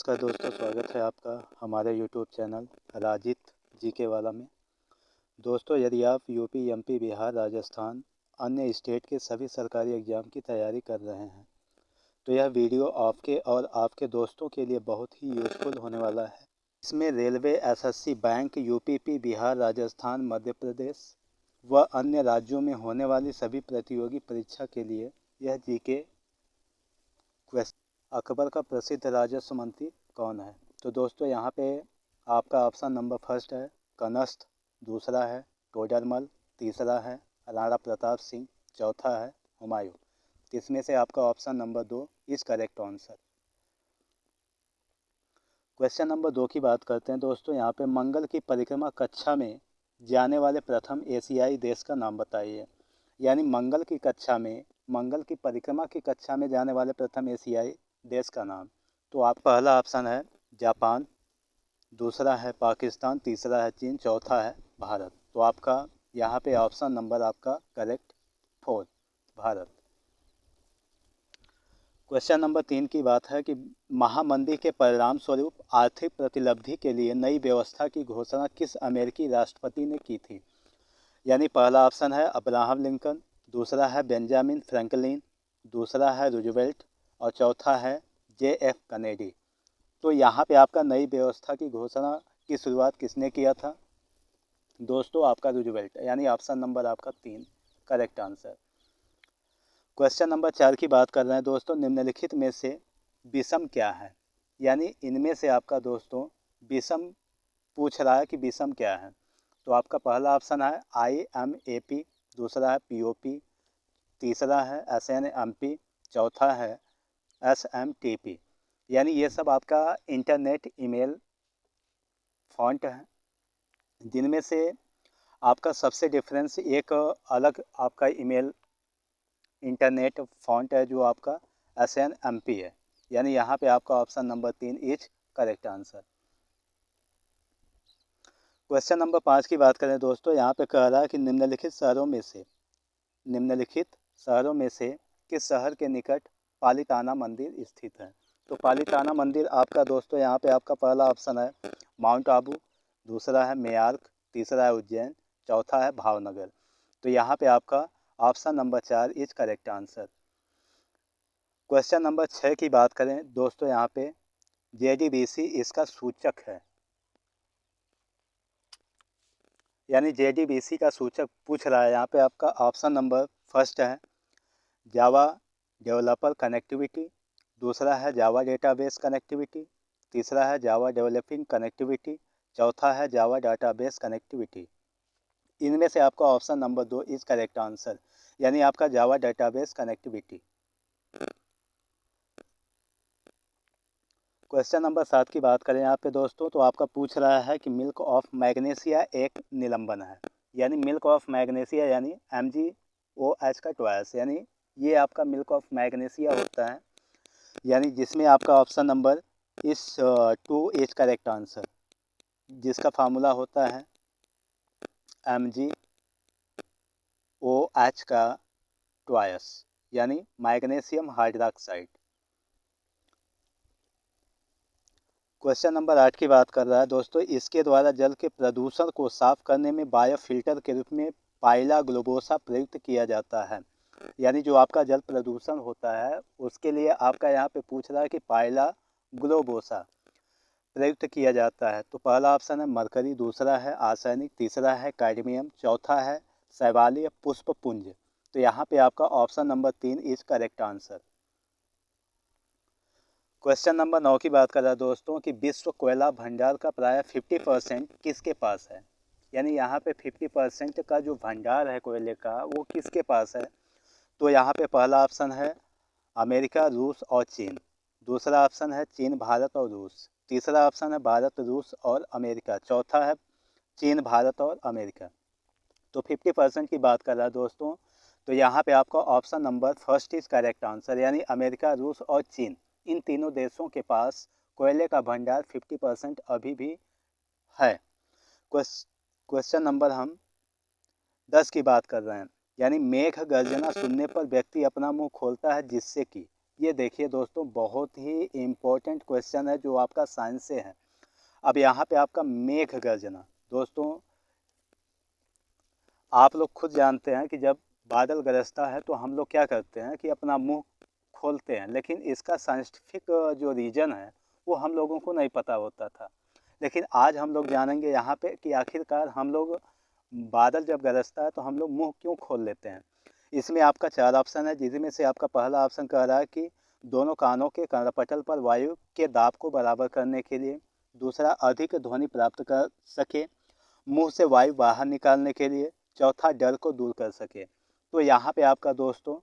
नमस्कार दोस्तों, स्वागत है आपका हमारे यूट्यूब चैनल राजित जीके वाला में। दोस्तों, यदि आप यूपी, एमपी, बिहार, राजस्थान अन्य स्टेट के सभी सरकारी एग्ज़ाम की तैयारी कर रहे हैं तो यह वीडियो आपके और आपके दोस्तों के लिए बहुत ही यूज़फुल होने वाला है। इसमें railway, SSC, bank, UPP, Bihar, Rajasthan, Madhya Pradesh व अन्य राज्यों में होने वाली सभी प्रतियोगी परीक्षा के लिए यह जीके क्वेश्चन। अकबर का प्रसिद्ध राजस्व मंत्री कौन है? तो दोस्तों, यहाँ पे आपका ऑप्शन नंबर फर्स्ट है कनस्थ, दूसरा है टोडरमल, तीसरा है राणा प्रताप सिंह, चौथा है हुमायूं। इसमें से आपका option number 2 is correct answer. Question number 2 की बात करते हैं दोस्तों। यहाँ पे मंगल की परिक्रमा कक्षा में जाने वाले प्रथम एशियाई देश का नाम बताइए। यानी मंगल की परिक्रमा की कक्षा में जाने वाले प्रथम एशियाई देश का नाम। तो आप पहला ऑप्शन है जापान, दूसरा है पाकिस्तान, तीसरा है चीन, चौथा है भारत। तो आपका यहाँ पे ऑप्शन नंबर आपका करेक्ट 4 भारत। क्वेश्चन नंबर 3 की बात है कि महामंदी के परिणाम स्वरूप आर्थिक प्रतिलब्धि के लिए नई व्यवस्था की घोषणा किस अमेरिकी राष्ट्रपति ने की थी? यानी पहला ऑप्शन है अब्राहम लिंकन, दूसरा है बेंजामिन फ्रैंकलिन, दूसरा है रूजवेल्ट और चौथा है JF कनेडी। तो यहाँ पे आपका नई व्यवस्था की घोषणा की शुरुआत किसने किया था? दोस्तों, आपका रूजवेल्ट, यानी ऑप्शन नंबर आपका 3 करेक्ट आंसर। क्वेश्चन नंबर 4 की बात कर रहे हैं दोस्तों। निम्नलिखित में से विषम क्या है? यानी इनमें से आपका दोस्तों विषम पूछ रहा है कि विषम क्या है। तो आपका पहला ऑप्शन है IMAP, दूसरा है POP, तीसरा है SNMP, चौथा है SMTP। यानी ये सब आपका इंटरनेट ईमेल फॉन्ट है, जिनमें से आपका सबसे डिफरेंस एक अलग आपका ईमेल इंटरनेट फॉन्ट है जो आपका SNMP है। यानी यहाँ पे आपका option number 3 is correct answer. Question number 5 की बात करें दोस्तों। यहाँ पे कह रहा है कि निम्नलिखित शहरों में से किस शहर के निकट पालिताना मंदिर स्थित है? तो पालिताना मंदिर आपका दोस्तों यहाँ पे आपका पहला ऑप्शन है माउंट आबू, दूसरा है मेयार्क, तीसरा है उज्जैन, चौथा है भावनगर। तो यहाँ पे आपका option number 4 is correct answer. Question number 6 की बात करें दोस्तों। यहाँ पे JDBC इसका सूचक है। यानी JDBC का सूचक पूछ रहा है। यहाँ पे आपका ऑप्शन नंबर फर्स्ट है जावा डेवलपर कनेक्टिविटी, दूसरा है जावा डेटाबेस कनेक्टिविटी, तीसरा है जावा डेवलपिंग कनेक्टिविटी, चौथा है जावा डाटाबेस कनेक्टिविटी। इनमें से आपका option number 2 is correct answer, यानी आपका जावा डेटाबेस कनेक्टिविटी। क्वेश्चन नंबर 7 की बात करें यहाँ पे दोस्तों, तो आपका पूछ रहा है कि मिल्क ऑफ मैग्नीशिया एक निलंबन है। यानी मिल्क ऑफ मैग्नीशिया यानी MgOH का ट्वाइस, यानी ये आपका मिल्क ऑफ मैग्नीशिया होता है। यानी जिसमें आपका ऑप्शन नंबर इस 2 इज करेक्ट आंसर, जिसका फार्मूला होता है MgOH का ट्वाइस, यानी मैग्नीशियम हाइड्रॉक्साइड। क्वेश्चन नंबर 8 की बात कर रहा है दोस्तों। इसके द्वारा जल के प्रदूषण को साफ करने में बायोफिल्टर के रूप में पाइला ग्लोबोसा प्रयुक्त किया जाता है। यानी जो आपका जल प्रदूषण होता है उसके लिए आपका यहाँ पे पूछ रहा है कि पाइला ग्लोबोसा प्रयुक्त किया जाता है। तो पहला ऑप्शन है मरकरी, दूसरा है आर्सेनिक, तीसरा है कैडमियम, चौथा है शैवालीय पुष्पपुंज। तो यहाँ पे आपका option number 3 is correct answer. Question number 9 की बात कर रहा है दोस्तों कि विश्व कोयला भंडार का प्राय 50% किसके पास है? यानी यहाँ पे 50% का जो भंडार है कोयले का वो किसके पास है? तो यहाँ पे पहला ऑप्शन है अमेरिका, रूस और चीन, दूसरा ऑप्शन है चीन, भारत और रूस, तीसरा ऑप्शन है भारत, रूस और अमेरिका, चौथा है चीन, भारत और अमेरिका। तो 50% की बात कर रहा है दोस्तों। तो यहाँ पे आपका option number first is correct answer, यानी अमेरिका, रूस और चीन, इन तीनों देशों के पास कोयले का भंडार 50% अभी भी है। क्वेश्चन नंबर हम 10 की बात कर रहे हैं। यानी मेघ गर्जना सुनने पर व्यक्ति अपना मुंह खोलता है जिससे कि ये देखिए दोस्तों, बहुत ही इम्पोर्टेंट क्वेश्चन है जो आपका साइंस से है। अब यहाँ पे आपका मेघ गर्जना, दोस्तों आप लोग खुद जानते हैं कि जब बादल गरजता है तो हम लोग क्या करते हैं कि अपना मुंह खोलते हैं, लेकिन इसका साइंटिफिक जो रीज़न है वो हम लोगों को नहीं पता होता था। लेकिन आज हम लोग जानेंगे यहाँ पे कि आखिरकार हम लोग बादल जब गरजता है तो हम लोग मुंह क्यों खोल लेते हैं। इसमें आपका 4 ऑप्शन है, जिसमें से आपका पहला ऑप्शन कह रहा है कि दोनों कानों के कर्णपटल पर वायु के दाब को बराबर करने के लिए। दूसरा, अधिक ध्वनि प्राप्त कर सके, मुंह से वायु बाहर निकालने के लिए। चौथा, डर को दूर कर सके। तो यहाँ पे आपका दोस्तों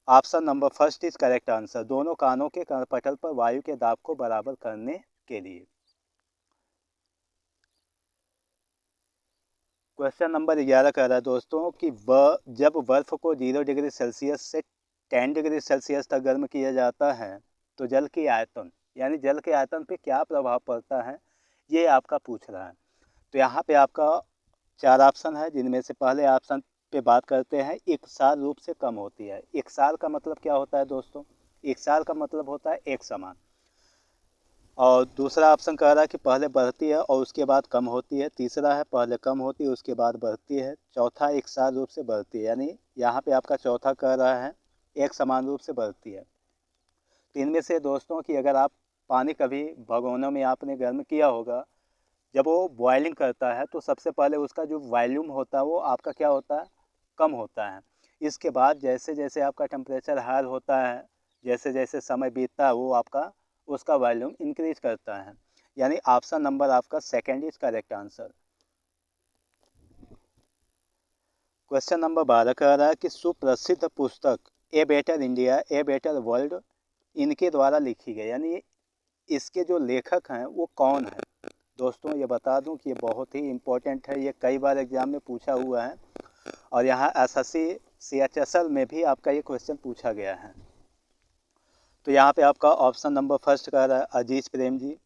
option number first is correct answer, दोनों कानों के कर्णपटल पर वायु के दाब को बराबर करने के लिए। क्वेश्चन नंबर 11 कह रहा है दोस्तों कि जब बर्फ को 0 डिग्री सेल्सियस से 10 डिग्री सेल्सियस तक गर्म किया जाता है तो जल की आयतन, यानी जल के आयतन पे क्या प्रभाव पड़ता है, ये आपका पूछ रहा है। तो यहाँ पे आपका 4 ऑप्शन है, जिनमें से पहले ऑप्शन पे बात करते हैं, एक साल रूप से कम होती है। एक साल का मतलब क्या होता है दोस्तों? एक साल का मतलब होता है एक समान। और दूसरा ऑप्शन कह रहा है कि पहले बढ़ती है और उसके बाद कम होती है। तीसरा है पहले कम होती है उसके बाद बढ़ती है। चौथा, एक साल रूप से बढ़ती है, यानी यहाँ पे आपका चौथा कह रहा है एक समान रूप से बढ़ती है। तो इनमें से दोस्तों कि अगर आप पानी कभी भगोनों में आपने गर्म किया होगा, जब वो बॉइलिंग करता है तो सबसे पहले उसका जो वॉल्यूम होता है वो आपका क्या होता है, कम होता है। इसके बाद जैसे जैसे आपका टेम्परेचर हाई होता है, जैसे जैसे समय बीतता है, वो आपका उसका वॉल्यूम इंक्रीज करता है। यानी ऑप्शन नंबर आपका second is correct answer. Question number 12 कह रहा है कि सुप्रसिद्ध पुस्तक a better India a better world इनके द्वारा लिखी गई, यानी इसके जो लेखक हैं वो कौन है। दोस्तों ये बता दूं कि ये बहुत ही इम्पोर्टेंट है, ये कई बार एग्जाम में पूछा हुआ है और यहाँ एसएससी CHSL में भी आपका ये क्वेश्चन पूछा गया है। तो यहाँ पे आपका ऑप्शन नंबर फर्स्ट कह रहा है अजीज प्रेम जी।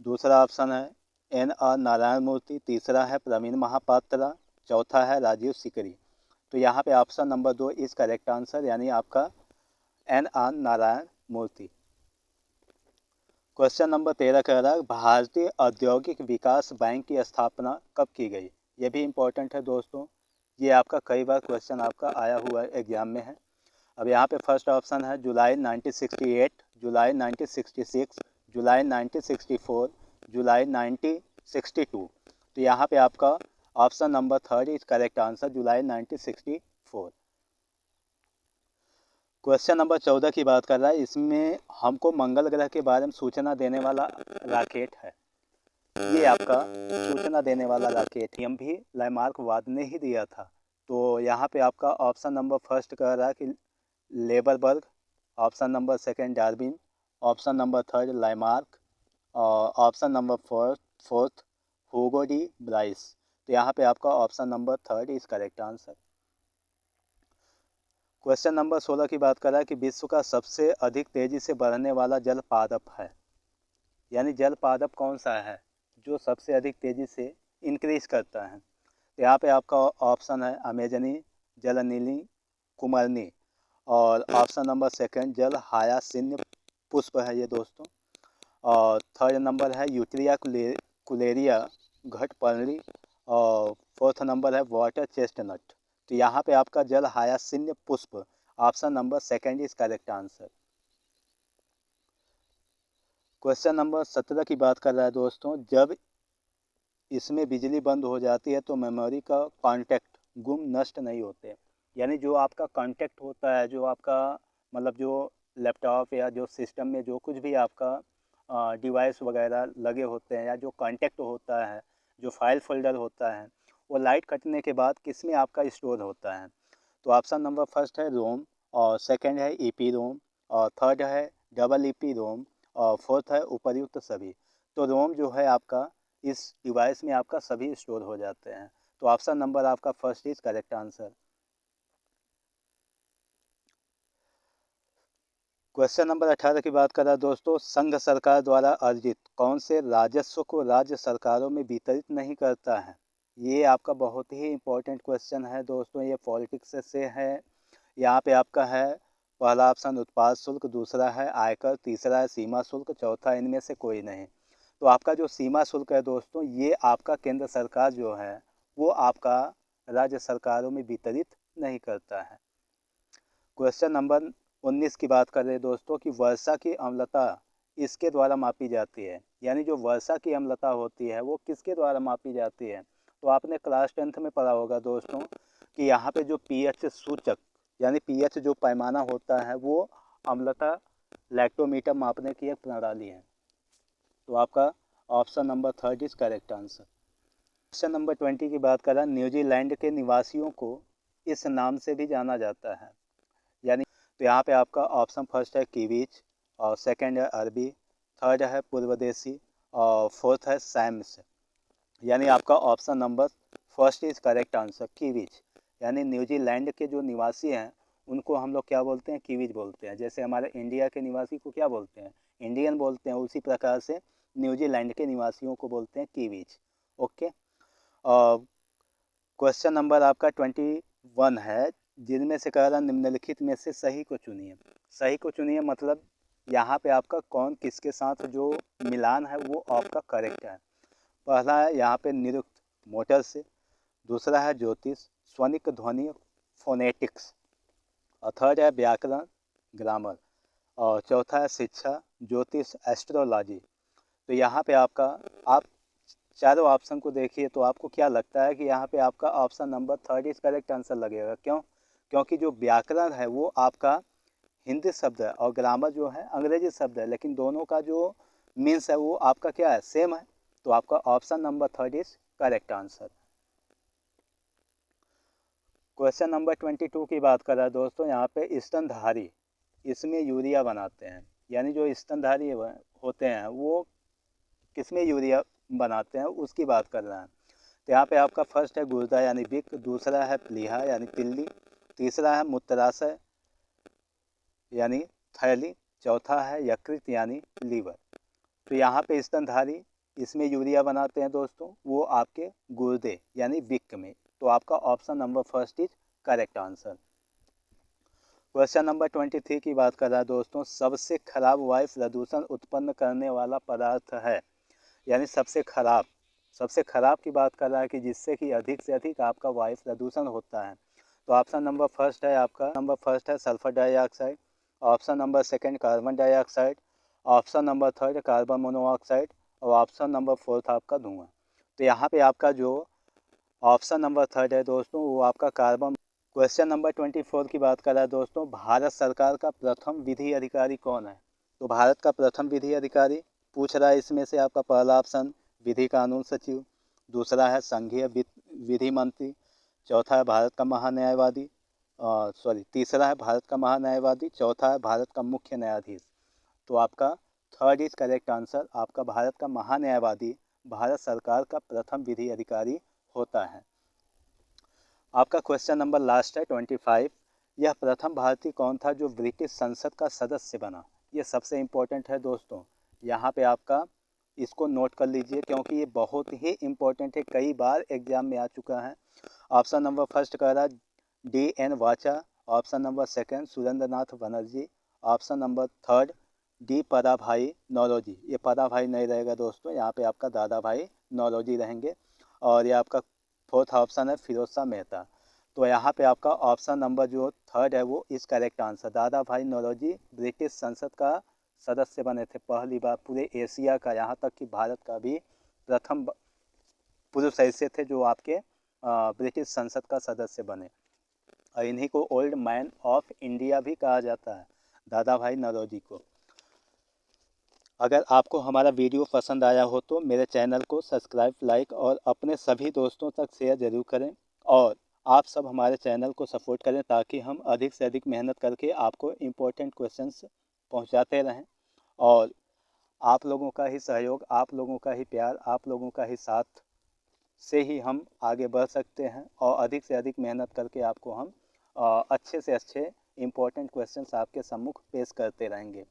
दूसरा ऑप्शन है NR नारायण मूर्ति। तीसरा है प्रवीण महापात्रा। चौथा है राजीव सिकरी। तो यहाँ पे option number 2 is correct answer, यानी आपका NR नारायण मूर्ति। क्वेश्चन नंबर 13 कह रहा है भारतीय औद्योगिक विकास बैंक की स्थापना कब की गई। ये भी इम्पोर्टेंट है दोस्तों, ये आपका कई बार क्वेश्चन आपका आया हुआ एग्जाम में है। अब यहाँ पे फर्स्ट ऑप्शन है जुलाई 1968, जुलाई 1966, जुलाई 1964, जुलाई 1962। तो यहाँ पे आपका option number third is correct answer, July 1964। Question number 14 की बात कर रहा है, इसमें हमको मंगल ग्रह के बारे में सूचना देने वाला रॉकेट है। ये आपका सूचना देने वाला रॉकेट एम भी लैमार्क वाद ने ही दिया था। तो यहाँ पे आपका ऑप्शन नंबर फर्स्ट कह रहा है कि लेबरबर्ग, option number second Darwin, option number third Lamarck और option number fourth Hugo de Vries. तो यहाँ पे आपका option number third is correct answer. Question number 16 की बात कर रहा है कि विश्व का सबसे अधिक तेजी से बढ़ने वाला जल पादप है, यानी जल पादप कौन सा है जो सबसे अधिक तेजी से इंक्रीज करता है। तो यहाँ पे आपका ऑप्शन है अमेजनी, जल नीली, कुमारनी और ऑप्शन नंबर सेकंड जल हायासिन्य पुष्प है ये दोस्तों। और थर्ड नंबर है यूट्रिया कुलेरिया घटपर्णी और फोर्थ नंबर है वाटर चेस्टनट। तो यहाँ पे आपका जल हायासिन्य पुष्प, option number second is correct answer. Question number 17 की बात कर रहा है दोस्तों, जब इसमें बिजली बंद हो जाती है तो मेमोरी का कांटेक्ट गुम नष्ट नहीं होते, यानी जो आपका कांटेक्ट होता है, जो आपका मतलब जो लैपटॉप या जो सिस्टम में जो कुछ भी आपका डिवाइस वगैरह लगे होते हैं या जो कांटेक्ट होता है, जो फाइल फोल्डर होता है, वो लाइट कटने के बाद किस में आपका स्टोर होता है। तो ऑप्शन नंबर फर्स्ट है रोम और सेकंड है ईपी रोम और थर्ड है डबल ईपी रोम और फोर्थ है उपर्युक्त सभी। तो रोम जो है आपका इस डिवाइस में आपका सभी स्टोर हो जाते हैं। तो ऑप्शन नंबर आपका first is correct answer. Question number 18 की बात कर रहा है दोस्तों, संघ सरकार द्वारा अर्जित कौन से राजस्व को राज्य सरकारों में वितरित नहीं करता है। ये आपका बहुत ही इंपॉर्टेंट क्वेश्चन है दोस्तों, ये पॉलिटिक्स से है। यहाँ पे आपका है पहला ऑप्शन उत्पाद शुल्क, दूसरा है आयकर, तीसरा है सीमा शुल्क, चौथा इनमें से कोई नहीं। तो आपका जो सीमा शुल्क है दोस्तों, ये आपका केंद्र सरकार जो है वो आपका राज्य सरकारों में वितरित नहीं करता है। क्वेश्चन नंबर 19 की बात करें दोस्तों कि वर्षा की अम्लता इसके द्वारा मापी जाती है, यानी जो वर्षा की अम्लता होती है वो किसके द्वारा मापी जाती है। तो आपने क्लास 10th में पढ़ा होगा दोस्तों कि यहाँ पे जो पीएच सूचक यानी पीएच जो पैमाना होता है वो अम्लता लैक्टोमीटर मापने की एक प्रणाली है। तो आपका option number 3 is correct answer. Question number 20 की बात करें, न्यूजीलैंड के निवासियों को इस नाम से भी जाना जाता है, यानी तो यहाँ पे आपका ऑप्शन फर्स्ट है कीवीच, और सेकंड है अरबी, थर्ड है पूर्वदेशी, और फोर्थ है सैम्स। यानी आपका option number first is correct answer, कीवीच। यानी न्यूजीलैंड के जो निवासी हैं उनको हम लोग क्या बोलते हैं, कीवीच बोलते हैं। जैसे हमारे इंडिया के निवासी को क्या बोलते हैं, इंडियन बोलते हैं, उसी प्रकार से न्यूजीलैंड के निवासियों को बोलते हैं कीवीच। ओके। क्वेश्चन नंबर आपका 21 है, जिनमें से कह रहा निम्नलिखित में से सही को चुनिए। सही को चुनिए मतलब यहाँ पे आपका कौन किसके साथ जो मिलान है वो आपका करेक्ट है। पहला है यहाँ पे निरुक्त मोटर से, दूसरा है ज्योतिष स्वनिक ध्वनि फोनेटिक्स, और थर्ड है व्याकरण ग्रामर, और चौथा है शिक्षा ज्योतिष एस्ट्रोलॉजी। तो यहाँ पे आपका आप चारों ऑप्शन को देखिए तो आपको क्या लगता है कि यहाँ पे आपका option number 3 is correct answer लगेगा। क्यों? क्योंकि जो व्याकरण है वो आपका हिंदी शब्द है और ग्रामर जो है अंग्रेजी शब्द है, लेकिन दोनों का जो मीन्स है वो आपका क्या है, सेम है। तो आपका option number 3 is correct answer. Question number 22 की बात कर रहा है दोस्तों, यहाँ पे स्तनधारी इसमें यूरिया बनाते हैं, यानी जो स्तनधारी होते हैं वो किसमें यूरिया बनाते हैं उसकी बात कर रहे हैं। तो यहाँ पे आपका फर्स्ट है गुर्दा यानी विक, दूसरा है प्लीहा यानी तिल्ली, तीसरा है मूत्राशय यानी थैली, चौथा है यकृत यानी लीवर। तो यहाँ पे स्तनधारी इसमें यूरिया बनाते हैं दोस्तों, वो आपके गुर्दे यानी विक में। तो आपका option number first is correct answer. Question number 23 की बात कर रहा है दोस्तों, सबसे खराब वायु प्रदूषण उत्पन्न करने वाला पदार्थ है, यानी सबसे खराब की बात कर रहा है कि जिससे कि अधिक से अधिक आपका वायु प्रदूषण होता है। तो ऑप्शन नंबर फर्स्ट है आपका नंबर फर्स्ट है sulphur dioxide, option number second carbon dioxide, option number third carbon monoxide, और ऑप्शन नंबर फोर्थ आपका धुआं। तो यहाँ पे आपका जो ऑप्शन नंबर थर्ड है दोस्तों वो आपका कार्बन। क्वेश्चन नंबर 24 की बात कर रहा है दोस्तों, भारत सरकार का प्रथम विधि अधिकारी कौन है। तो भारत का प्रथम विधि अधिकारी पूछ रहा है, इसमें से आपका पहला ऑप्शन विधि कानून सचिव, दूसरा है संघीय विधि मंत्री, चौथा है भारत का महान्यायवादी, तीसरा है भारत का महान्यायवादी, चौथा है भारत का मुख्य न्यायाधीश। तो आपका थर्ड इज करेक्ट आंसर, आपका भारत का महान्यायवादी भारत सरकार का प्रथम विधि अधिकारी होता है। आपका क्वेश्चन नंबर लास्ट है 25, यह प्रथम भारतीय कौन था जो ब्रिटिश संसद का सदस्य बना। ये सबसे इम्पोर्टेंट है दोस्तों, यहाँ पे आपका इसको नोट कर लीजिए क्योंकि ये बहुत ही इम्पोर्टेंट है, कई बार एग्जाम में आ चुका है। ऑप्शन नंबर फर्स्ट कह रहा D.N. Wacha, option number second Surendra Nath Banerjee, option number third डी पदा भाई नौरोजी। ये पदा भाई नहीं रहेगा दोस्तों, यहाँ पे आपका दादा भाई नौरोजी रहेंगे, और ये आपका फोर्थ ऑप्शन है फिरोज शाह मेहता। तो यहाँ पे आपका ऑप्शन नंबर जो थर्ड है वो इस करेक्ट आंसर, दादा भाई नौरोजी ब्रिटिश संसद का सदस्य बने थे पहली बार पूरे एशिया का, यहाँ तक कि भारत का भी प्रथम पुरुष ऐसे थे जो आपके ब्रिटिश संसद का सदस्य बने, और इन्हीं को ओल्ड मैन ऑफ इंडिया भी कहा जाता है, दादा भाई नौरोजी को। अगर आपको हमारा वीडियो पसंद आया हो तो मेरे चैनल को सब्सक्राइब, लाइक और अपने सभी दोस्तों तक शेयर ज़रूर करें, और आप सब हमारे चैनल को सपोर्ट करें ताकि हम अधिक से अधिक मेहनत करके आपको इम्पोर्टेंट क्वेश्चंस पहुंचाते रहें। और आप लोगों का ही सहयोग, आप लोगों का ही प्यार, आप लोगों का ही साथ से ही हम आगे बढ़ सकते हैं, और अधिक से अधिक मेहनत करके आपको हम अच्छे से अच्छे इम्पोर्टेंट क्वेश्चंस आपके सम्मुख पेश करते रहेंगे।